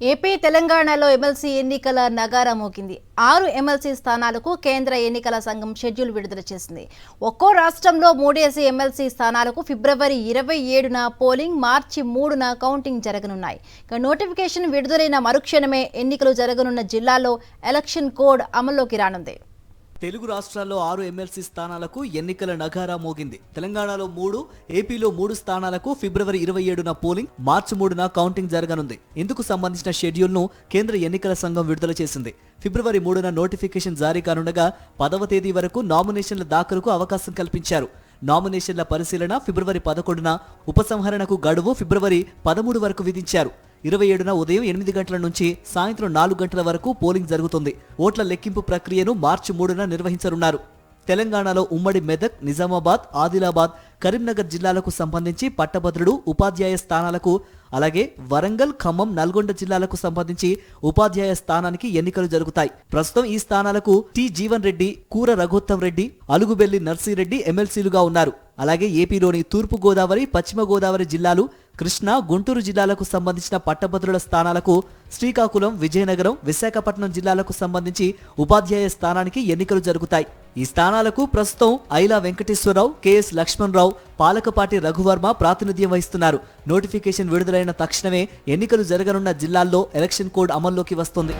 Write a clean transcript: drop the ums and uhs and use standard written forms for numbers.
AP తెలంగాణలో MLC ఎన్నికల నగారా మోగింది. 6 ఎమ్మెల్సీ స్థానాలకు కేంద్ర ఎన్నికల సంఘం షెడ్యూల్ విడుదల చేసింది. ఒక్కో రాష్ట్రంలో 3 ఎమ్మెల్సీ స్థానాలకు ఫిబ్రవరి 27న పోలింగ్, మార్చి 3న కౌంటింగ్ జరగనున్నాయి. నోటిఫికేషన్ విడుదలైన మరుక్షణమే ఎన్నికలు జరగనున్న జిల్లాల్లో ఎలక్షన్ కోడ్ అమల్లోకి రానుంది. తెలుగు రాష్ట్రాల్లో 6 ఎమ్మెల్సీ స్థానాలకు ఎన్నికల నగారా మోగింది. తెలంగాణలో 3, ఏపీలో 3 స్థానాలకు ఫిబ్రవరి 27న పోలింగ్, మార్చి 3న కౌంటింగ్ జరగనుంది. ఇందుకు సంబంధించిన షెడ్యూల్ను కేంద్ర ఎన్నికల సంఘం విడుదల చేసింది. ఫిబ్రవరి 3న నోటిఫికేషన్ జారీ కానుండగా 10వ తేదీ వరకు నామినేషన్ల దాఖలుకు అవకాశం కల్పించారు. నామినేషన్ల పరిశీలన ఫిబ్రవరి 11న, ఉపసంహరణకు గడువు ఫిబ్రవరి 13 వరకు విధించారు. 27న ఉదయం 8 గంటల నుంచి సాయంత్రం 4 గంటల వరకు పోలింగ్ జరుగుతుంది. ఓట్ల లెక్కింపు ప్రక్రియను మార్చి 3న నిర్వహించనున్నారు. తెలంగాణలో ఉమ్మడి మెదక్, నిజామాబాద్, ఆదిలాబాద్, కరీంనగర్ జిల్లాలకు సంబంధించి పట్టభద్రుడు, ఉపాధ్యాయ స్థానాలకు, అలాగే వరంగల్, ఖమ్మం, నల్గొండ జిల్లాలకు సంబంధించి ఉపాధ్యాయ స్థానానికి ఎన్నికలు జరుగుతాయి. ప్రస్తుతం ఈ స్థానాలకు టి జీవన్ రెడ్డి, కూర రఘోత్తం రెడ్డి, అలుగుబెల్లి నర్సిరెడ్డి ఎమ్మెల్సీలుగా ఉన్నారు. అలాగే ఏపీలోని తూర్పు గోదావరి, పశ్చిమ గోదావరి జిల్లాలు, కృష్ణా, గుంటూరు జిల్లాలకు సంబంధించిన పట్టభద్రుల స్థానాలకు శ్రీకాకుళం, విజయనగరం, విశాఖపట్నం జిల్లాలకు సంబంధించి ఉపాధ్యాయ స్థానానికి ఎన్నికలు జరుగుతాయి. ఈ స్థానాలకు ప్రస్తుతం ఐలా వెంకటేశ్వరరావు, కెఎస్ లక్ష్మణరావు, పాలకపాటి రఘువర్మ ప్రాతినిధ్యం వహిస్తున్నారు. నోటిఫికేషన్ విడుదలైన తక్షణమే ఎన్నికలు జరగనున్న జిల్లాల్లో ఎలక్షన్ కోడ్ అమల్లోకి వస్తుంది.